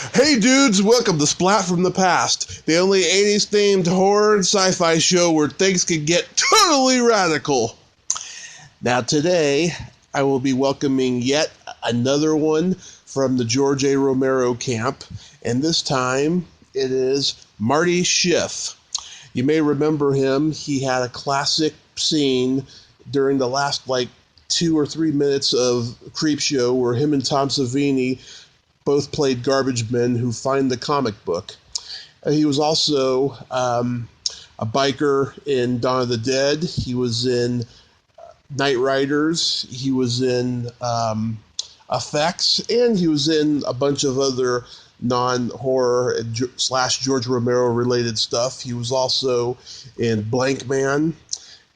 Hey dudes, welcome to Splat from the Past, the only 80s themed horror and sci-fi show where things can get totally radical. Now today, I will be welcoming yet another one from the George A. Romero camp, and this time it is Marty Schiff. You may remember him. He had a classic scene during the last 2 or 3 minutes of Creepshow where him and Tom Savini both played garbage men who find the comic book. He was also a biker in Dawn of the Dead. He was in Knightriders. He was in Effects, and he was in a bunch of other non-horror / George Romero related stuff. He was also in Blank Man,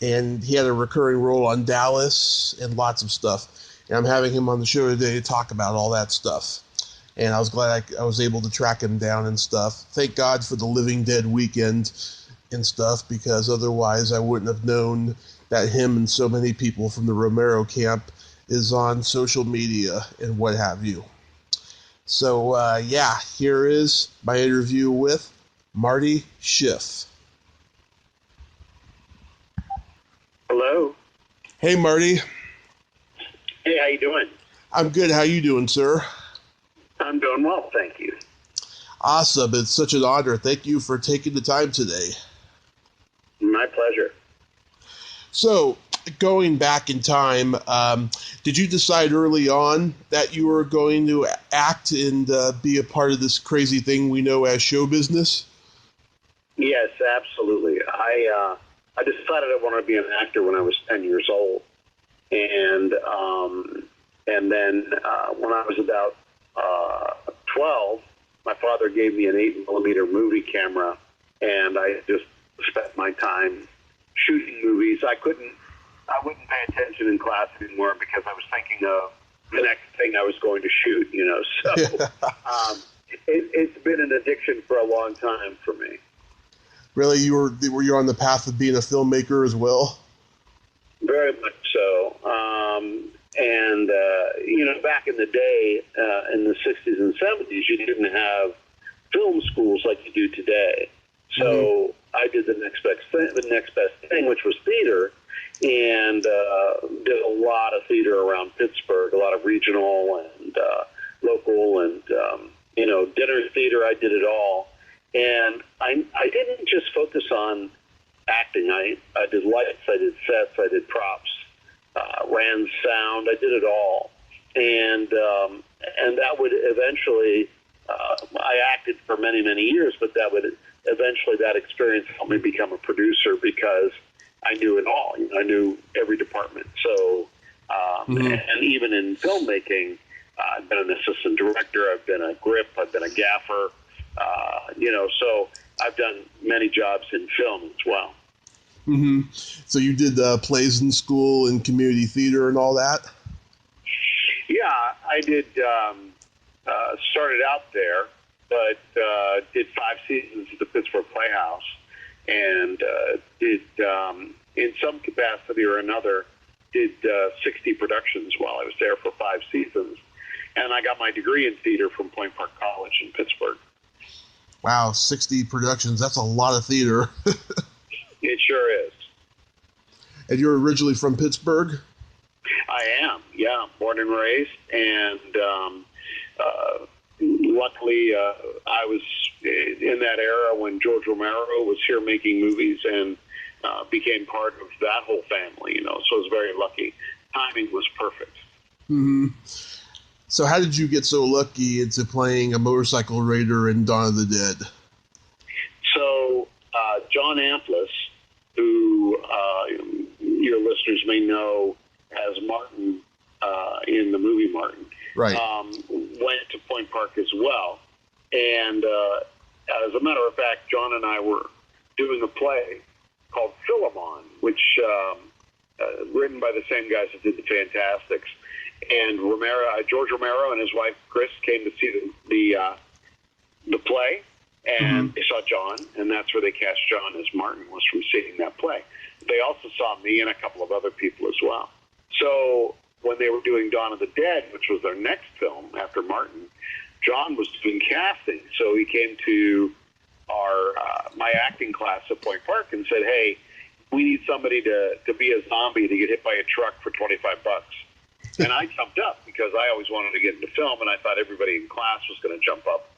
and he had a recurring role on Dallas and lots of stuff. And I'm having him on the show today to talk about all that stuff. And I was glad I was able to track him down and stuff. Thank God for the Living Dead weekend and stuff, because otherwise I wouldn't have known that him and so many people from the Romero camp is on social media and what have you. So, here is my interview with Marty Schiff. Hello. Hey, Marty. Hey, how you doing? I'm good. How you doing, sir? I'm doing well, thank you. Awesome. It's such an honor. Thank you for taking the time today. My pleasure. So, going back in time, did you decide early on that you were going to act and be a part of this crazy thing we know as show business? Yes, absolutely. I decided I wanted to be an actor when I was 10 years old. And then when I was about 12, my father gave me an 8mm movie camera, and I just spent my time shooting movies. I wouldn't pay attention in class anymore because I was thinking of the next thing I was going to shoot, So it's been an addiction for a long time for me. Really? Were you on the path of being a filmmaker as well? Very much so. Back in the day, in the 60s and 70s, you didn't have film schools like you do today. So I did the next best thing, which was theater, and did a lot of theater around Pittsburgh, a lot of regional and local and, dinner theater. I did it all. And I didn't just focus on acting. I did lights, I did sets, I did props, ran sound, I did it all. And that would eventually, I acted for many, many years, but that experience helped me become a producer because I knew it all. I knew every department. So, and even in filmmaking, I've been an assistant director, I've been a grip, I've been a gaffer, so I've done many jobs in film as well. Mm-hmm. So you did plays in school and community theater and all that? Yeah, I did. Started out there, but did 5 seasons at the Pittsburgh Playhouse, and did, in some capacity or another, did 60 productions while I was there for 5 seasons. And I got my degree in theater from Point Park College in Pittsburgh. Wow, 60 productions. That's a lot of theater. It sure is. And you're originally from Pittsburgh? I am, yeah. Born and raised. And luckily, I was in that era when George Romero was here making movies and became part of that whole family, So I was very lucky. Timing was perfect. Mm-hmm. So how did you get so lucky into playing a motorcycle raider in Dawn of the Dead? So John Amplis, who your listeners may know as Martin in the movie Martin, right, went to Point Park as well. And as a matter of fact, John and I were doing a play called Philemon, which written by the same guys that did the Fantastics. And George Romero and his wife Chris came to see the play, and they saw John, and that's where they cast John as Martin, was from seeing that play. They also saw me and a couple of other people as well. So when they were doing Dawn of the Dead, which was their next film after Martin, John was doing casting, so he came to my acting class at Point Park and said, "Hey, we need somebody to be a zombie to get hit by a truck for $25." And I jumped up because I always wanted to get into film, and I thought everybody in class was going to jump up,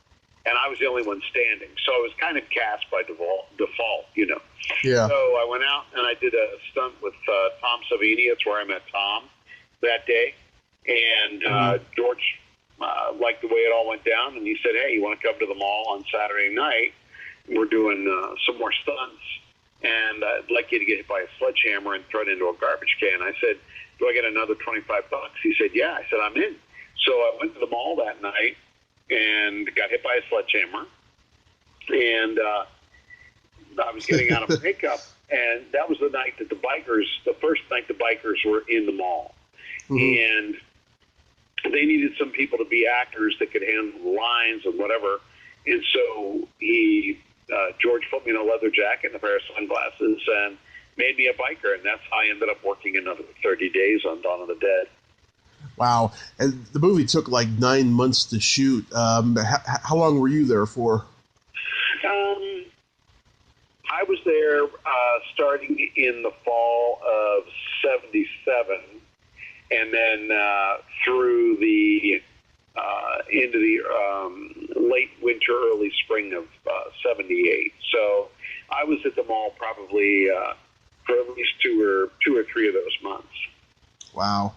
and I was the only one standing, so I was kind of cast by default, you know. Yeah. So I went out and I did a stunt with Tom Savini. That's where I met Tom that day, and George liked the way it all went down, and he said, "Hey, you want to come to the mall on Saturday night? We're doing some more stunts, and I'd like you to get hit by a sledgehammer and thrown into a garbage can." I said, "Do I get another $25?" He said, "Yeah." I said, "I'm in." So I went to the mall that night and got hit by a sledgehammer, and I was getting out of makeup, and that was the night that the first night the bikers were in the mall, and they needed some people to be actors that could handle the lines and whatever, and so George put me in a leather jacket and a pair of sunglasses and made me a biker, and that's how I ended up working another 30 days on Dawn of the Dead. Wow. And the movie took like 9 months to shoot. How long were you there for? I was there starting in the fall of 77, and then through the into the late winter, early spring of 78. So I was at the mall probably for at least two or three of those months. Wow.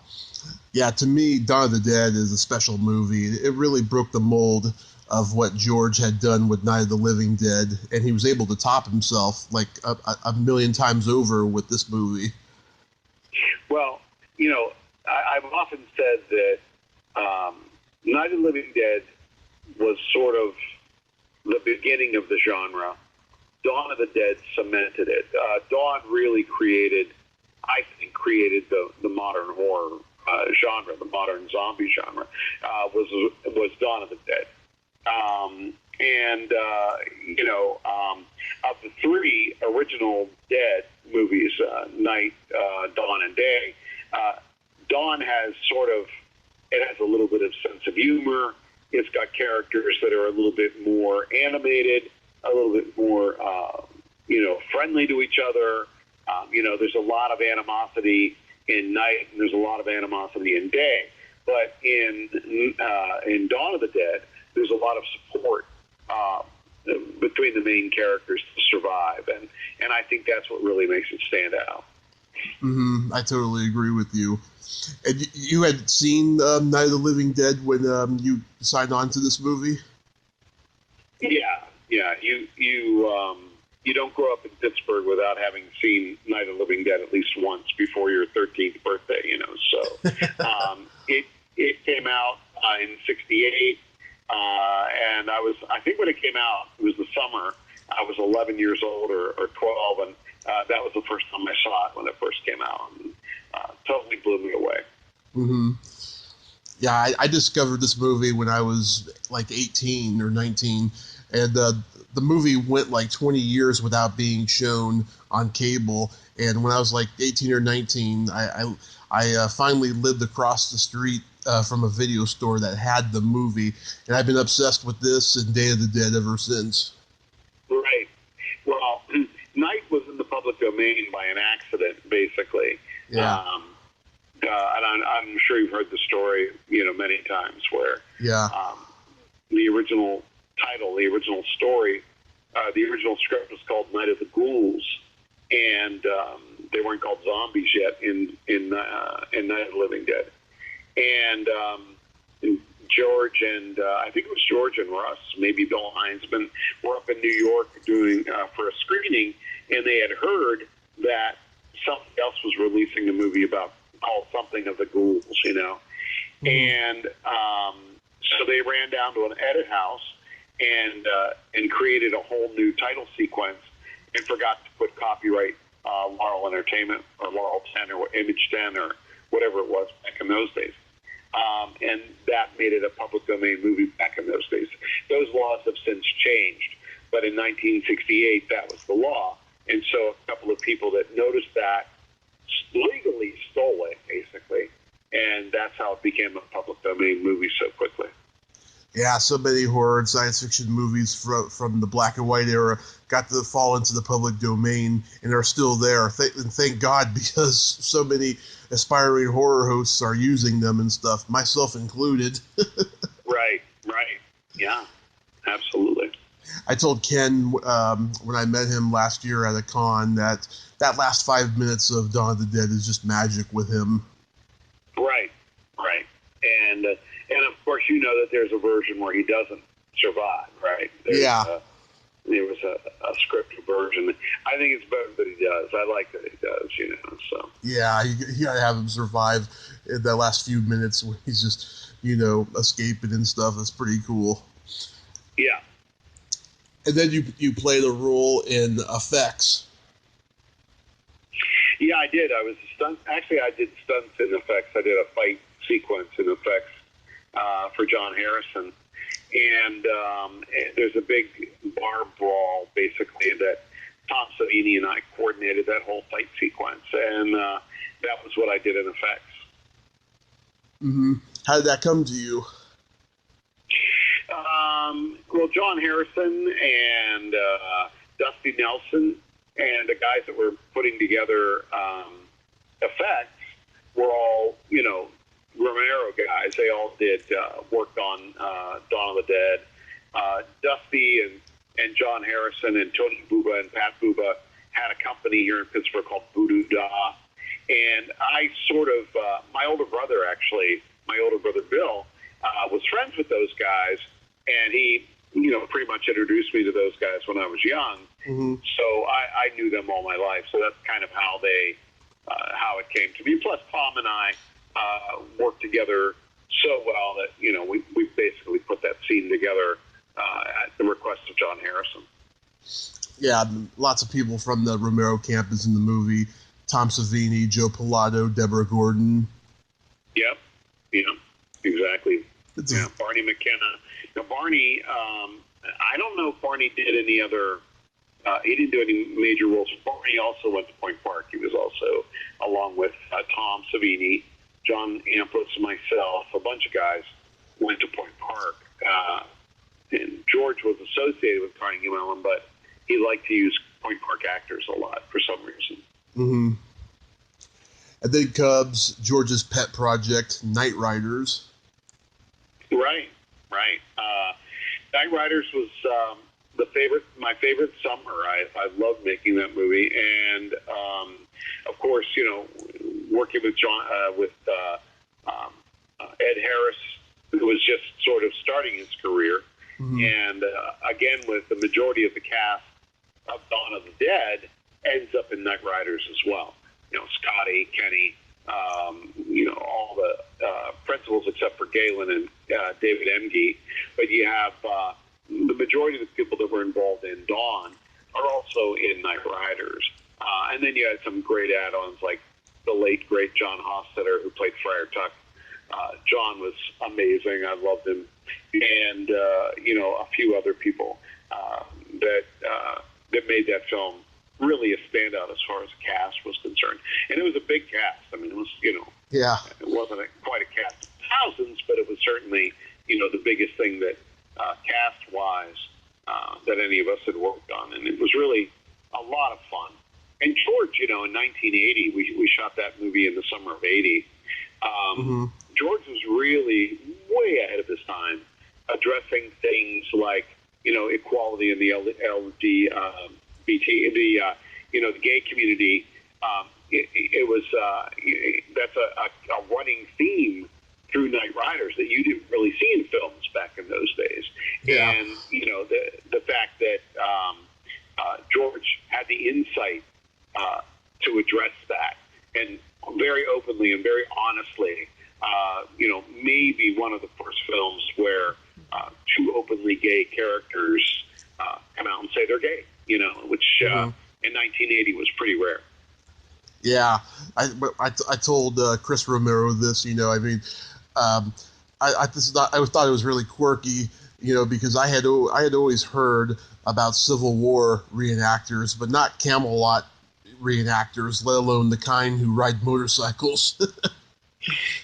Yeah, to me, Dawn of the Dead is a special movie. It really broke the mold of what George had done with Night of the Living Dead, and he was able to top himself like a million times over with this movie. Well, you know, I've often said that Night of the Living Dead was sort of the beginning of the genre. Dawn of the Dead cemented it. Dawn really created the modern horror genre, the modern zombie genre, was Dawn of the Dead. Of the three original Dead movies, Night, Dawn, and Day, Dawn has it has a little bit of sense of humor. It's got characters that are a little bit more animated, a little bit more, friendly to each other. There's a lot of animosity in Night, and there's a lot of animosity in Day. But in Dawn of the Dead, there's a lot of support between the main characters to survive, and I think that's what really makes it stand out. I totally agree with you. And you had seen Night of the Living Dead when you signed on to this movie? Yeah. You don't grow up in Pittsburgh without having seen Night of the Living Dead at least once before your 13th birthday, So it came out in 68, and I think when it came out, it was the summer. I was 11 years old or 12, and that was the first time I saw it when it first came out, and totally blew me away. Yeah, I discovered this movie when I was like 18 or 19, and the movie went like 20 years without being shown on cable. And when I was like 18 or 19, I finally lived across the street from a video store that had the movie, and I've been obsessed with this and Day of the Dead ever since. Right. Well, Night was in the public domain by an accident, basically. Yeah. And I'm sure you've heard the story, many times where the original title, the original story, the original script was called Night of the Ghouls, and they weren't called zombies yet in Night of the Living Dead. And George and I think it was George and Russ, maybe Bill Heinzman, were up in New York doing for a screening, and they had heard that something else was releasing a movie called something of the Ghouls, and so they ran down to an edit house and created a whole new title sequence and forgot to put copyright Laurel Entertainment or Laurel 10 or Image 10 or whatever it was back in those days. And that made it a public domain movie back in those days. Those laws have since changed, but in 1968 that was the law. And so a couple of people that noticed that legally stole it, basically, and that's how it became a public domain movie so quickly. Yeah, so many horror and science fiction movies from the black and white era got to fall into the public domain and are still there. And thank God, because so many aspiring horror hosts are using them and stuff, myself included. Right. Yeah, absolutely. I told Ken when I met him last year at a con that last 5 minutes of Dawn of the Dead is just magic with him. Right. And of course, you know that there's a version where he doesn't survive, right? There was a scripted version. I think it's better that he does. I like that he does, so. Yeah, you got to have him survive in that last few minutes when he's just, escaping and stuff. That's pretty cool. Yeah. And then you play the role in effects. Yeah, I did. I was a stunt. Actually, I did stunts in effects. I did a fight sequence in effects for John Harrison. And there's a big bar brawl, basically, that Tom Savini and I coordinated that whole fight sequence. And that was what I did in effects. Mm-hmm. How did that come to you? Well, John Harrison and Dusty Nelson and the guys that were putting together effects were all, Romero guys. They all did worked on Dawn of the Dead. Dusty and John Harrison and Tony Buba and Pat Buba had a company here in Pittsburgh called Voodoo Da. And I sort of, my older brother Bill, was friends with those guys, and he, pretty much introduced me to those guys when I was young. Mm-hmm. So I knew them all my life. So that's kind of how how it came to me. Plus, Tom and I worked together so well that, we basically put that scene together at the request of John Harrison. Yeah, lots of people from the Romero camp is in the movie. Tom Savini, Joe Pilato, Deborah Gordon. Yep, exactly. Barney McKenna. Now, Barney, I don't know if Barney did any other, he didn't do any major roles. Barney also went to Point Park. He was also, along with Tom Savini, John Amplis, and myself, a bunch of guys went to Point Park. And George was associated with Carnegie Mellon, but he liked to use Point Park actors a lot for some reason. Mm-hmm. And then Cubs, George's pet project, Knightriders. Right. Knightriders was my favorite summer. I loved making that movie, and of course, working with Ed Harris, who was just sort of starting his career, mm-hmm. and again with the majority of the cast of Dawn of the Dead ends up in Knightriders as well. Scotty, Kenny, all the principals except for Galen and David Emge. But you have the majority of the people that were involved in Dawn are also in Knightriders. And then you had some great add-ons like the late, great John Hostetter, who played Friar Tuck. John was amazing. I loved him. And, a few other people that made that film really a standout as far as the cast was concerned. And it was a big cast. I mean, it was, yeah, it wasn't quite a cast of thousands, but it was certainly, the biggest thing that cast-wise that any of us had worked on. And it was really a lot of fun. And George, in 1980, we shot that movie in the summer of 80. Mm-hmm. George was really way ahead of his time, addressing things like, equality in the the gay community. It was that's a running theme through Knightriders that you didn't really see in films back in those days. Yeah. And the fact that George had the insight to address that, and very openly and very honestly, maybe one of the first films where two openly gay characters come out and say they're gay, which mm-hmm. in 1980 was pretty rare. Yeah, I told Chris Romero this. I thought it was really quirky, because I had always heard about Civil War reenactors, but not Camelot reenactors, let alone the kind who ride motorcycles.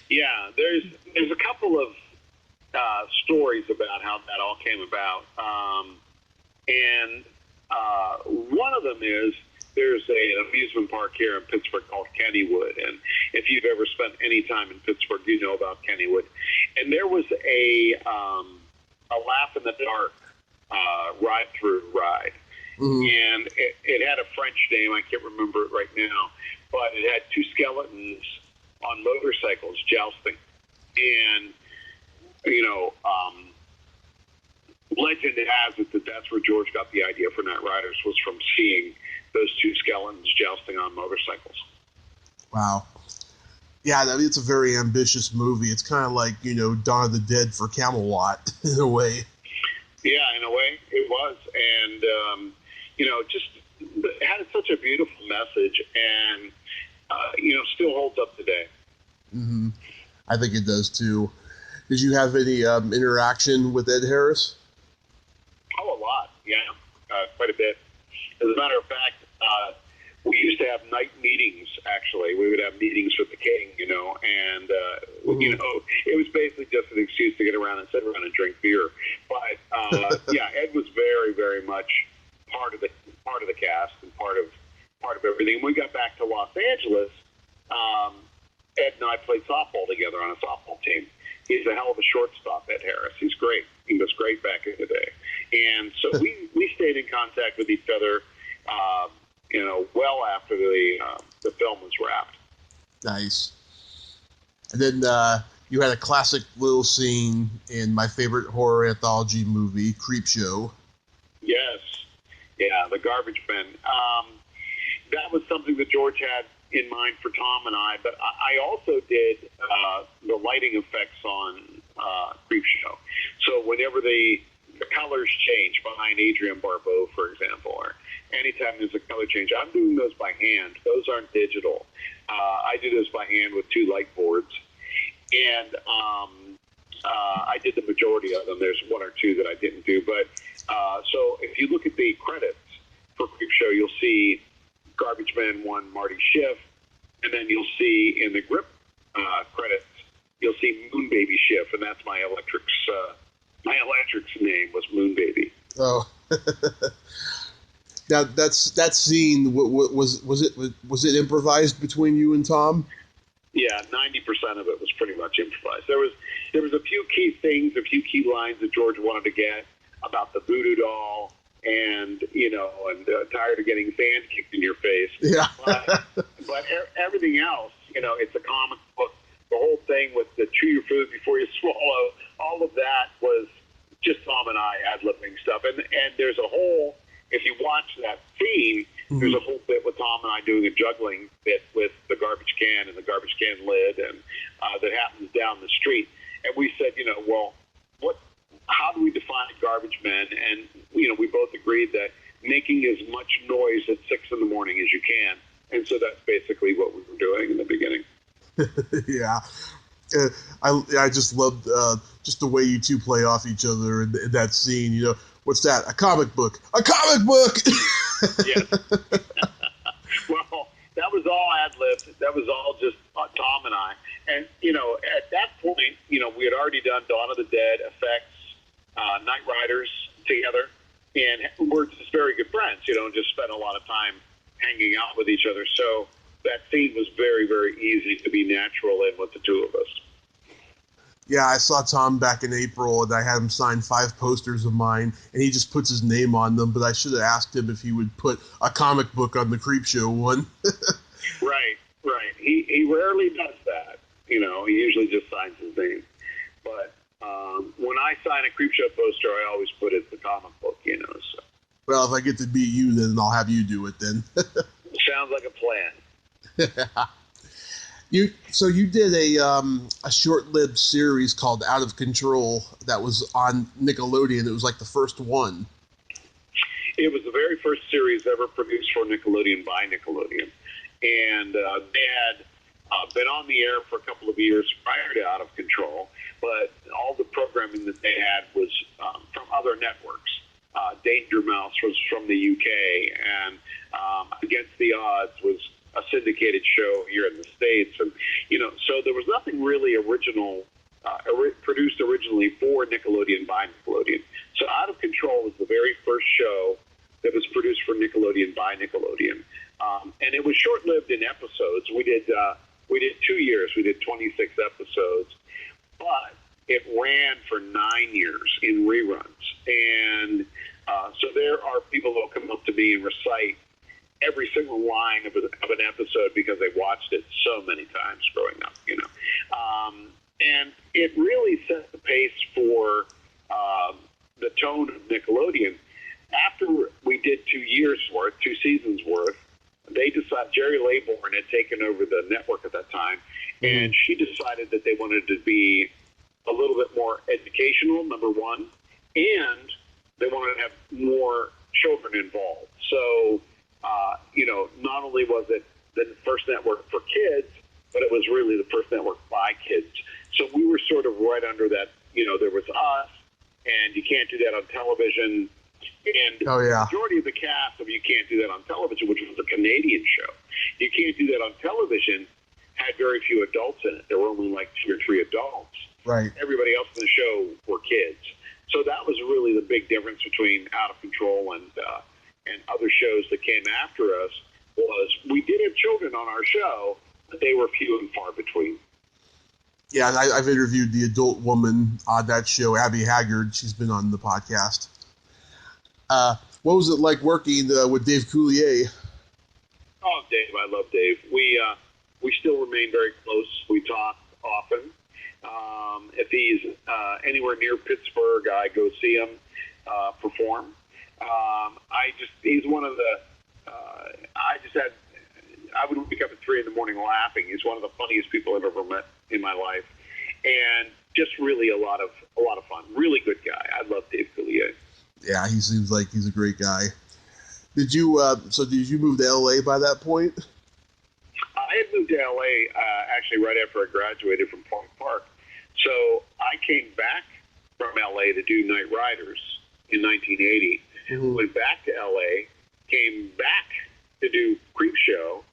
Yeah, there's a couple of stories about how that all came about. And one of them is there's an amusement park here in Pittsburgh called Kennywood. And if you've ever spent any time in Pittsburgh, you know about Kennywood. And there was a laugh in the dark ride-through ride. Mm-hmm. And it had a French name. I can't remember it right now. But it had two skeletons on motorcycles jousting. And, legend has it that that's where George got the idea for Knightriders, was from seeing those two skeletons jousting on motorcycles. Wow. Yeah, I mean, it's a very ambitious movie. It's kind of like, Dawn of the Dead for Camelot, in a way. Yeah, in a way, it was. And, just it had such a beautiful message and, still holds up today. Mm-hmm. I think it does, too. Did you have any interaction with Ed Harris? Oh, a lot, yeah, quite a bit. As a matter of fact, we used to have night meetings, actually. We would have meetings with the king, and, it was basically just an excuse to get around and sit around and drink beer. But, yeah, Ed was very, very much part of the cast and part of everything. When we got back to Los Angeles, Ed and I played softball together on a softball team. He's a hell of a shortstop, Ed Harris. He's great. He was great back in the day. And so we stayed in contact with each other, well after the film was wrapped. Nice. And then you had a classic little scene in my favorite horror anthology movie, Creepshow. Yes. Yeah, the garbage bin. That was something that George had in mind for Tom and I, but I also did the lighting effects on Creepshow. So whenever the colors change behind Adrienne Barbeau, for example, or anytime there's a color change, I'm doing those by hand. Those aren't digital. I do those by hand with two light boards. And I did the majority of them. There's one or two that I didn't do. But so if you look at the credits for Creepshow, you'll see Garbage Man 1, Marty Schiff, and then you'll see in the grip credits, you'll see Moon Baby Schiff, and that's my electric's name was Moon Baby. Oh, now that scene was it improvised between you and Tom? Yeah, 90% of it was pretty much improvised. There was a few key things, a few key lines that George wanted to get about the voodoo doll. And, tired of getting sand kicked in your face. Yeah. but everything else, it's a comic book. The whole thing with the chew your food before you swallow, all of that was just Tom and I ad-libbing stuff. And there's a whole, if you watch that scene, mm-hmm. there's a whole bit with Tom and I doing a juggling bit with the garbage can and the garbage can lid, and that happens down the street. And we said, how do we define garbage men? And, we both agreed that making as much noise at 6 a.m. as you can. And so that's basically what we were doing in the beginning. Yeah. I just loved just the way you two play off each other in that scene. What's that? A comic book. A comic book! Yes. Well, that was all ad-libbed. That was all just Tom and I. And, at that point, we had already done Dawn of the Dead, effects, Knightriders together, and we're just very good friends, just spent a lot of time hanging out with each other. So that scene was very, very easy to be natural in with the two of us. Yeah, I saw Tom back in April, and I had him sign 5 posters of mine, and he just puts his name on them, but I should have asked him if he would put a comic book on the Creepshow one. Right. He rarely does that. He usually just signs his name. But when I sign a Creepshow poster, I always put it in the comic book, So. Well, if I get to beat you, then I'll have you do it then. Sounds like a plan. You did a short-lived series called Out of Control that was on Nickelodeon. It was like the first one. It was the very first series ever produced for Nickelodeon by Nickelodeon. And they had been on the air for a couple of years prior to Out of Control, but all the programming that they had was from other networks. Danger Mouse was from the UK, and Against the Odds was a syndicated show here in the States. And, so there was nothing really original produced originally for Nickelodeon by Nickelodeon. So Out of Control was the very first show that was produced for Nickelodeon by Nickelodeon. And it was short-lived in episodes. We did 2 years. We did 26 episodes. But it ran for 9 years in reruns. And so there are people that will come up to me and recite every single line of an episode because they watched it so many times growing up, and it really set the pace for the tone of Nickelodeon. After we did 2 years worth, 2 seasons worth, they decided, Jerry Laybourne had taken over the network at that time, and she decided that they wanted to be a little bit more educational, number one, and they wanted to have more children involved. So, not only was it the first network for kids, but it was really the first network by kids. So we were sort of right under that, there was us, and you can't do that on television. And the majority of the cast of You Can't Do That on Television, which was a Canadian show, You Can't Do That on Television, had very few adults in it. There were only like 2 or 3 adults. Right. Everybody else in the show were kids. So that was really the big difference between Out of Control and other shows that came after us, was we did have children on our show, but they were few and far between. Yeah, I've interviewed the adult woman on that show, Abby Haggard. She's been on the podcast. What was it like working with Dave Coulier? Oh, Dave, I love Dave. We still remain very close. We talk often. If he's anywhere near Pittsburgh, I go see him perform. He's one of the, I would wake up at 3 a.m. laughing. He's one of the funniest people I've ever met in my life. And just really a lot of fun. Really good guy. I love Dave Coulier. Yeah, he seems like he's a great guy. Did you move to LA by that point? I had moved to LA actually right after I graduated from Point Park. So I came back from LA to do Knightriders in 1980. Went back to LA, came back to do Creepshow,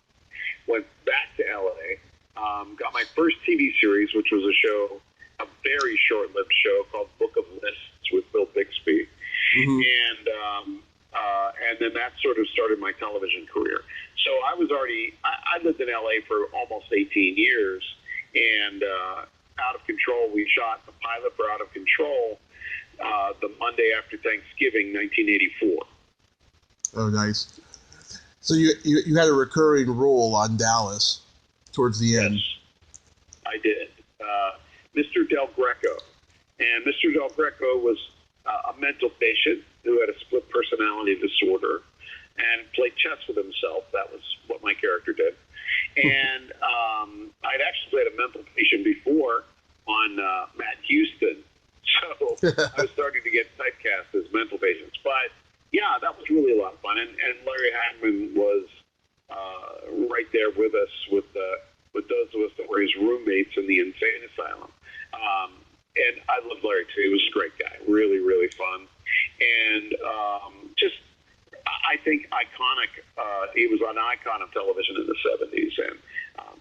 went back to LA, got my first TV series, which was a very short-lived show called Book of Lists with Bill Bixby. And then that sort of started my television career. So I lived in LA for almost 18 years, and Out of Control, we shot the pilot for Out of Control the Monday after Thanksgiving, 1984. Oh, nice. So you had a recurring role on Dallas towards the end. Yes, I did. Mr. Del Greco. And Mr. Del Greco was a mental patient who had a split personality disorder and played chess with himself. That was what my character did. And I'd actually played a mental patient before on Matt Houston. So I was starting to get typecast as mental patients. But, yeah, that was really a lot of fun. And Larry Hagman was right there with us, with those of us that were his roommates in the insane asylum. And I loved Larry, too. He was a great guy. Really, really fun. And I think iconic. He was an icon of television in the 70s. And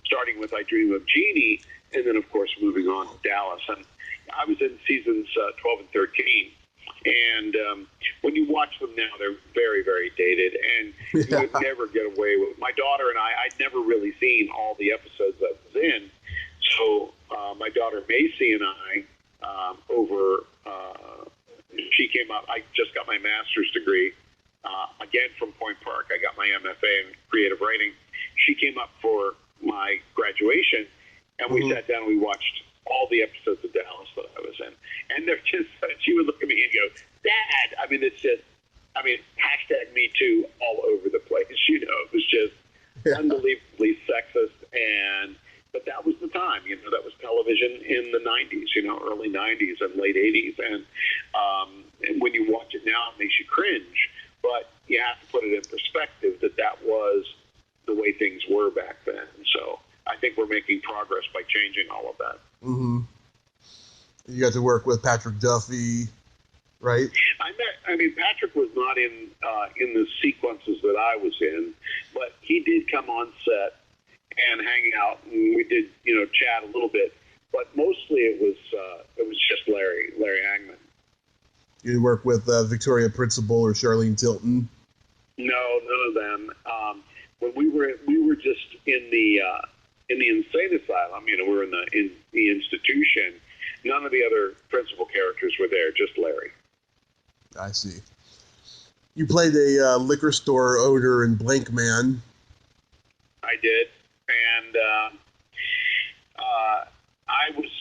starting with I Dream of Jeannie, and then, of course, moving on to Dallas. And I was in seasons 12 and 13. And when you watch them now, they're very, very dated. And you would never get away with my daughter and I'd never really seen all the episodes I was in. So my daughter Macy and I, she came up. I just got my master's degree, again from Point Park. I got my MFA in creative writing. She came up for my graduation, and we sat down and we watched all the episodes of Dallas that I was in. And they're just, she would look at me and go, Dad, hashtag Me Too all over the place. It was just unbelievably sexist. But that was the time, that was television in the 90s, early 90s and late 80s. And when you watch it now, it makes you cringe. But you have to put it in perspective that was the way things were back then. So I think we're making progress by changing all of that. Mm-hmm. You got to work with Patrick Duffy, right? Patrick was not in the sequences that I was in, but he did come on set and hang out, and we did, chat a little bit. but mostly it was just Larry Hagman. You work with Victoria Principal or Charlene Tilton? No, none of them. When we were just in the insane asylum, we were in the institution. None of the other principal characters were there, just Larry. I see. You played a liquor store owner in Blank Man. I did, and I was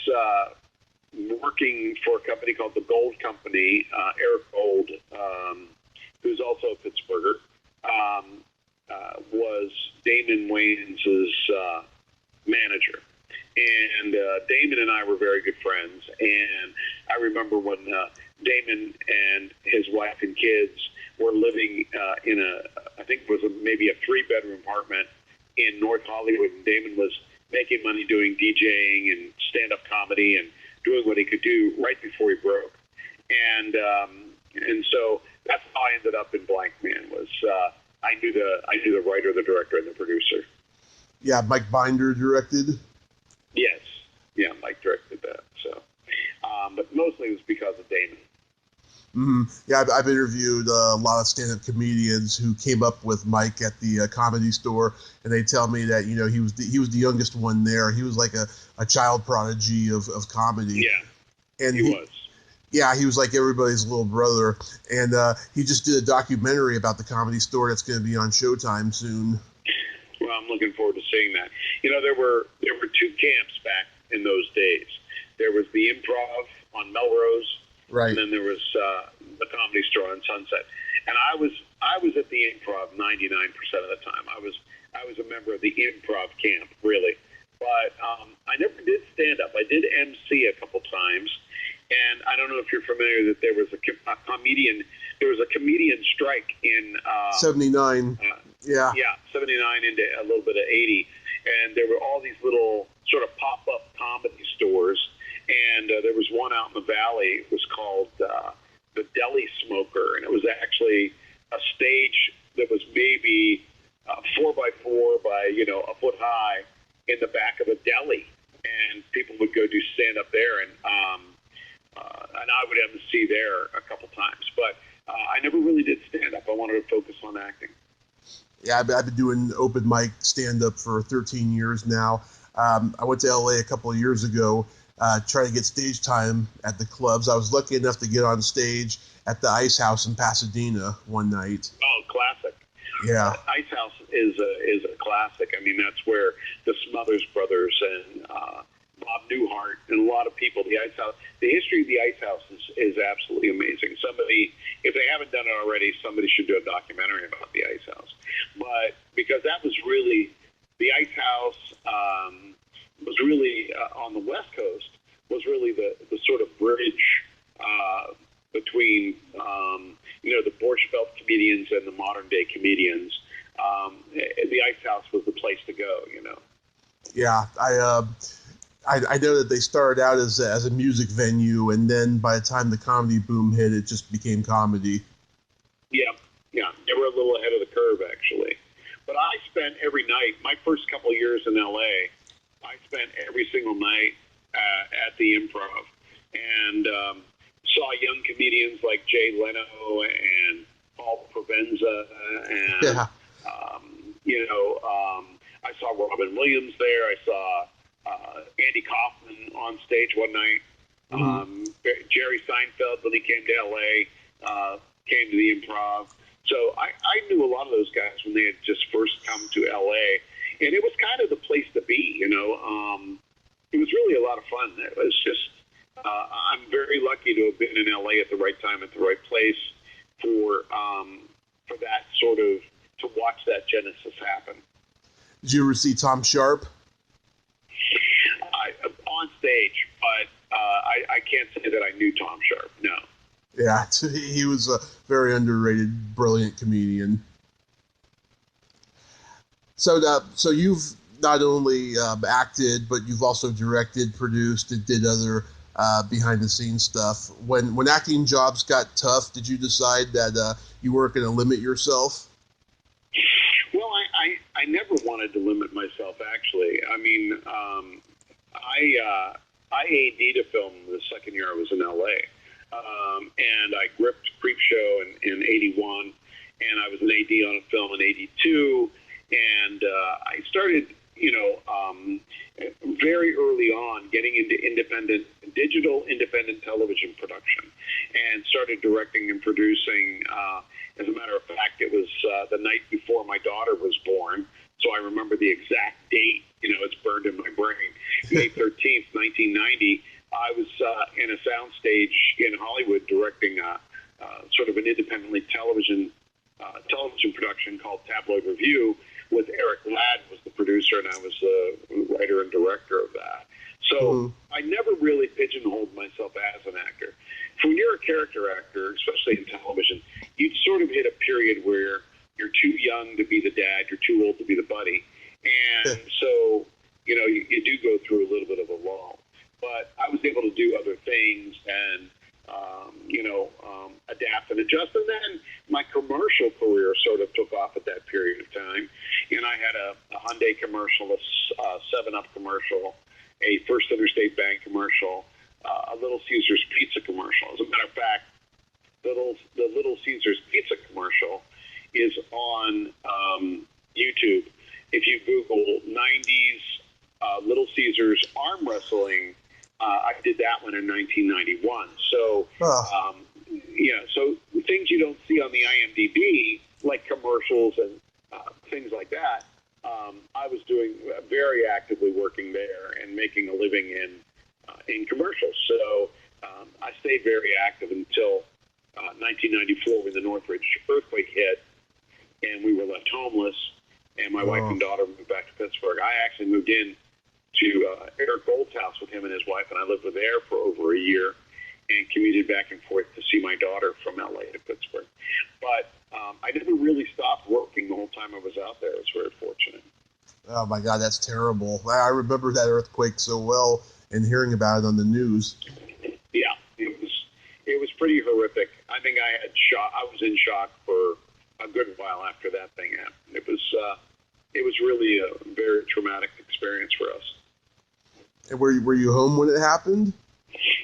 working for a company called the Gold Company. Eric Gold, who's also a Pittsburgher, was Damon Wayans' manager. And Damon and I were very good friends. And I remember when Damon and his wife and kids were living in I think it was maybe a 3-bedroom apartment in North Hollywood. And Damon was making money doing DJing and stand-up comedy and doing what he could do right before he broke. And so that's how I ended up in Blank Man. Was I knew the writer, the director, and the producer. Yeah, Mike Binder directed. Yes, yeah, Mike directed that. So, but mostly it was because of Damon. Mm-hmm. Yeah, I've interviewed a lot of stand-up comedians who came up with Mike at the Comedy Store, and they tell me that he was the youngest one there. He was like a child prodigy of comedy. Yeah, and he was. Yeah, he was like everybody's little brother, and he just did a documentary about the Comedy Store that's going to be on Showtime soon. Well, I'm looking forward to seeing that. There were 2 camps back in those days. There was the Improv on Melrose, right, and then there was the Comedy Store on Sunset. And I was at the Improv 99% of the time. I was a member of the Improv camp, really. But I never did stand up. I did MC a couple times. And I don't know if you're familiar that there was a comedian. There was a comedian strike in 79. Yeah, 79 into a little bit of 80, and there were all these little sort of pop-up comedy stores. And there was one out in the valley. It was called the Deli Smoker, and it was actually a stage that was maybe 4x4 by a foot high in the back of a deli, and people would go do stand up there, and I would MC there a couple times, but I never really did stand up. I wanted to focus on acting. Yeah, I've been doing open mic stand up for 13 years now. I went to LA a couple of years ago, trying to get stage time at the clubs. I was lucky enough to get on stage at the Ice House in Pasadena one night. Oh, classic. Yeah. Ice House is a classic. I mean, that's where the Smothers Brothers and Bob Newhart and a lot of people, the Ice House, the history of the Ice House is absolutely amazing. Somebody, if they haven't done it already, somebody should do a documentary about the Ice House. But because that was really, the Ice House was really, on the West Coast, was really the sort of bridge between, the Borscht Belt comedians and the modern day comedians. The Ice House was the place to go, Yeah, I know that they started out as a music venue, and then by the time the comedy boom hit, it just became comedy. Yeah, they were a little ahead of the curve, actually. But I spent every night, my first couple of years in L.A., I spent every single night at the Improv, and saw young comedians like Jay Leno and Paul Provenza, and I saw Robin Williams there. I saw Andy Kaufman on stage one night. Mm-hmm. Jerry Seinfeld, when he came to L.A., came to the Improv. So I knew a lot of those guys when they had just first come to L.A., and it was kind of the place to be, It was really a lot of fun. It was just, I'm very lucky to have been in L.A. at the right time, at the right place for that sort of, to watch that genesis happen. Did you ever see Tom Sharp? On stage, but I can't say that I knew Tom Sharp, no. Yeah, he was a very underrated, brilliant comedian. So you've not only acted, but you've also directed, produced, and did other behind-the-scenes stuff. When acting jobs got tough, did you decide that you weren't going to limit yourself? Well, I never wanted to limit myself, actually. I mean, I AD'd a film the second year I was in L.A., and I gripped Creepshow in 81, and I was an AD on a film in 82, and I started, very early on getting into digital independent television production, and started directing and producing. As a matter of fact, it was the night before my daughter was born, so I remember the exact date. It's burned in my brain. May 13th, 1990. I was in a soundstage in Hollywood directing sort of an independently television production called Tabloid Review, with Eric Ladd was the producer, and I was the writer and director of that. So I never really pigeonholed myself as an actor. When you're a character actor, especially in television, you sort of hit a period where you're too young to be the dad, you're too old to be the buddy, and so you do go through a little bit of a lull. But I was able to do other things and adapt and adjust. And then my commercial career sort of took off at that period of time. And I had a Hyundai commercial, a 7-Up commercial, a First Interstate Bank commercial, a Little Caesars Pizza commercial. As a matter of fact, the Little Caesars Pizza commercial is on YouTube. If you Google 90s Little Caesars arm wrestling, I did that one in 1991. So, so things you don't see on the IMDb, like commercials and things like that, I was doing very actively working there and making a living in commercials. So I stayed very active until 1994 when the Northridge earthquake hit, and we were left homeless, and my wife and daughter moved back to Pittsburgh. I actually moved in to Eric Gold's house with him and his wife, and I lived with there for over a year and commuted back and forth to see my daughter from LA to Pittsburgh. But I never really stopped working the whole time I was out there. I was very fortunate. Oh my God, that's terrible. I remember that earthquake so well and hearing about it on the news. Yeah, it was pretty horrific. I think I was in shock for a good while after that thing happened. It was really a very traumatic experience for us. And were you home when it happened?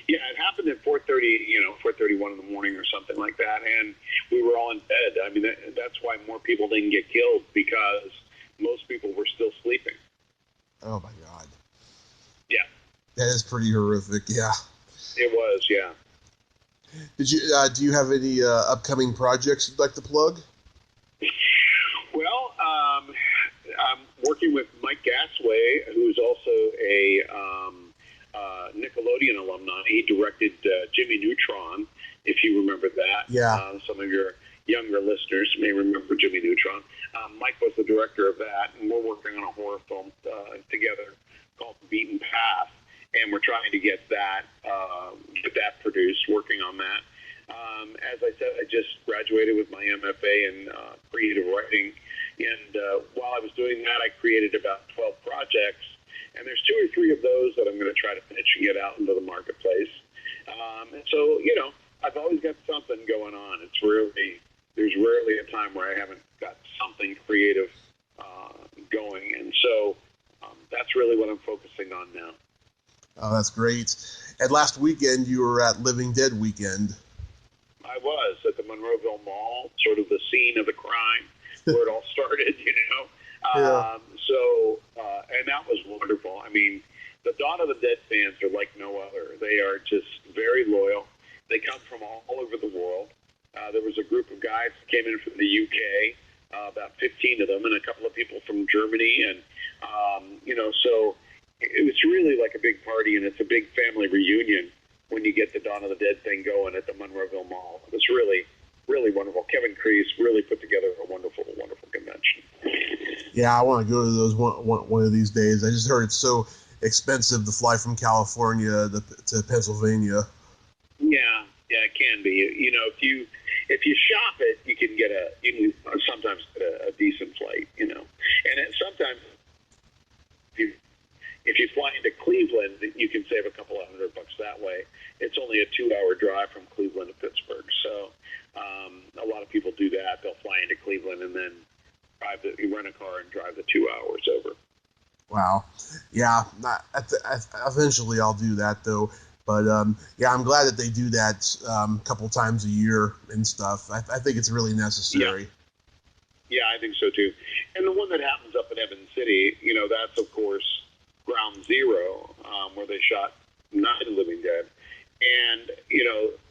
Yeah, it happened at 4:31 in the morning or something like that, and we were all in bed. I mean, that's why more people didn't get killed, because most people were still sleeping. Oh my God. Yeah. That is pretty horrific. Yeah. It was. Yeah. Did you do you have any upcoming projects you'd like to plug? Well, I'm working with Mike Gasway, who's also a Nickelodeon alumni. He directed Jimmy Neutron, if you remember that. Yeah. Some of your younger listeners may remember Jimmy Neutron. Mike was the director of that, and we're working on a horror film together called The Beaten Path, and we're trying to get that produced, working on that. As I said, I just graduated with my MFA in creative writing, and while I was doing that, I created about 12 projects, and there's 2 or 3 of those that I'm going to try to finish and get out into the marketplace. And so, I've always got something going on. There's rarely a time where I haven't got something creative going, and so that's really what I'm focusing on now. Oh, that's great. And last weekend, you were at Living Dead weekend. I was at the Monroeville Mall, sort of the scene of the crime, where it all started, Yeah. And that was wonderful. I mean, the Dawn of the Dead fans are like no other. They are just very loyal. They come from all over the world. There was a group of guys that came in from the UK, about 15 of them, and a couple of people from Germany. And, so it was really like a big party, and it's a big family reunion when you get the Dawn of the Dead thing going at the Monroeville Mall. It was really, really wonderful. Kevin Kreese really put together a wonderful, wonderful convention. Yeah, I want to go to those one of these days. I just heard it's so expensive to fly from California to Pennsylvania. Yeah, it can be. If you shop it, you can sometimes get a decent flight. And sometimes if you fly into Cleveland, you can save a couple of $100 that way. It's only a 2-hour drive from Cleveland to Pittsburgh, so a lot of people do that. They'll fly into Cleveland and then rent a car and drive the 2 hours over. Wow. Yeah. Eventually I'll do that though. But yeah, I'm glad that they do that a couple times a year and stuff. I think it's really necessary. Yeah, I think so too. And the one that happens up in Evans City, that's of course Ground Zero, where they shot Night of the Living Dead. And,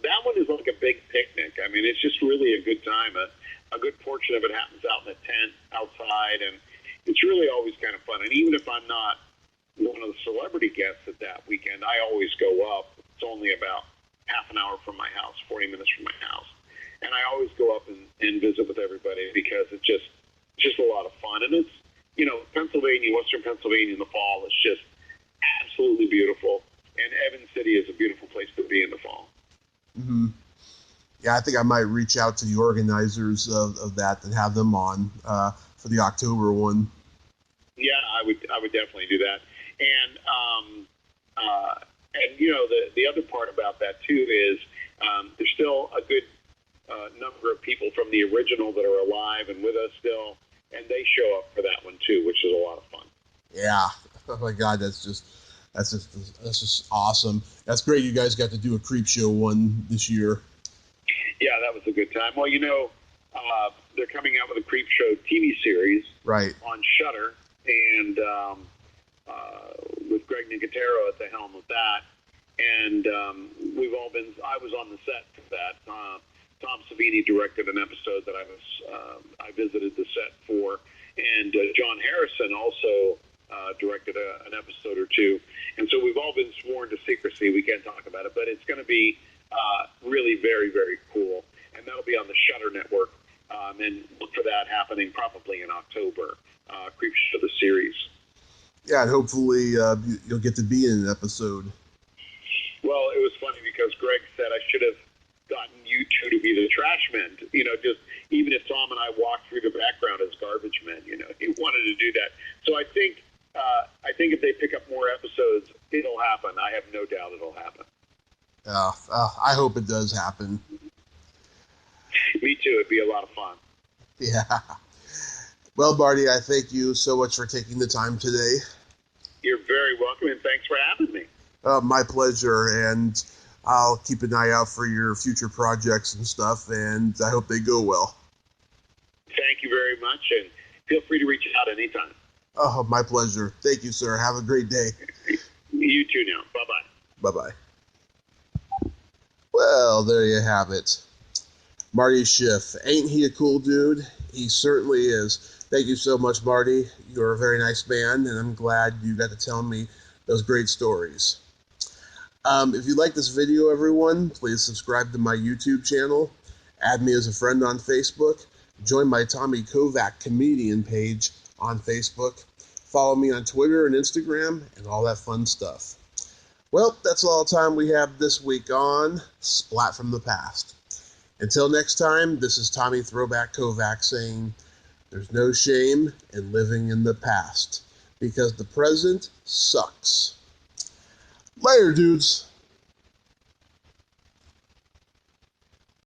that one is like a big picnic. I mean, it's just really a good time. A good portion of it happens out in a tent outside, and it's really always kind of fun. And even if I'm not one of the celebrity guests at that weekend, I always go up. It's only about half an hour from my house, 40 minutes from my house. And I always go up and visit with everybody because it's just a lot of fun. And it's, Pennsylvania, Western Pennsylvania in the fall is just absolutely beautiful. And Evans City is a beautiful place to be in the fall. Mm-hmm. Yeah, I think I might reach out to the organizers of that and have them on for the October one. Yeah, I would definitely do that. And the other part about that too is there's still a good number of people from the original that are alive and with us still, and they show up for that one too, which is a lot of fun. Yeah. Oh my God, that's just awesome. That's great. You guys got to do a Creepshow one this year. Yeah, that was a good time. Well, they're coming out with a Creepshow TV series, right, on Shudder, and with Greg Nicotero at the helm of that. And I was on the set for that. Tom Savini directed an episode that I visited the set for, and John Harrison also directed an episode or two. And so we've all been sworn to secrecy. We can't talk about it, but it's going to be really very, very cool. And that'll be on the Shudder Network. And look for that happening probably in October. Creepshow, the series. Yeah, and hopefully you'll get to be in an episode. Well, it was funny because Greg said I should have gotten you two to be the trash men. Just even if Tom and I walked through the background as garbage men, he wanted to do that. So I think if they pick up more episodes, it'll happen. I have no doubt it'll happen. I hope it does happen. Me too. It'd be a lot of fun. Yeah. Well, Marty, I thank you so much for taking the time today. You're very welcome, and thanks for having me. My pleasure, and I'll keep an eye out for your future projects and stuff, and I hope they go well. Thank you very much, and feel free to reach out anytime. Oh, my pleasure. Thank you, sir. Have a great day. You too now. Bye-bye. Bye-bye. Well, there you have it. Marty Schiff. Ain't he a cool dude? He certainly is. Thank you so much, Marty. You're a very nice man, and I'm glad you got to tell me those great stories. If you like this video, everyone, please subscribe to my YouTube channel, add me as a friend on Facebook, join my Tommy Kovac comedian page on Facebook, follow me on Twitter and Instagram, and all that fun stuff. Well, that's all the time we have this week on Splat from the Past. Until next time, this is Tommy Throwback Kovac saying, there's no shame in living in the past, because the present sucks. Later, dudes.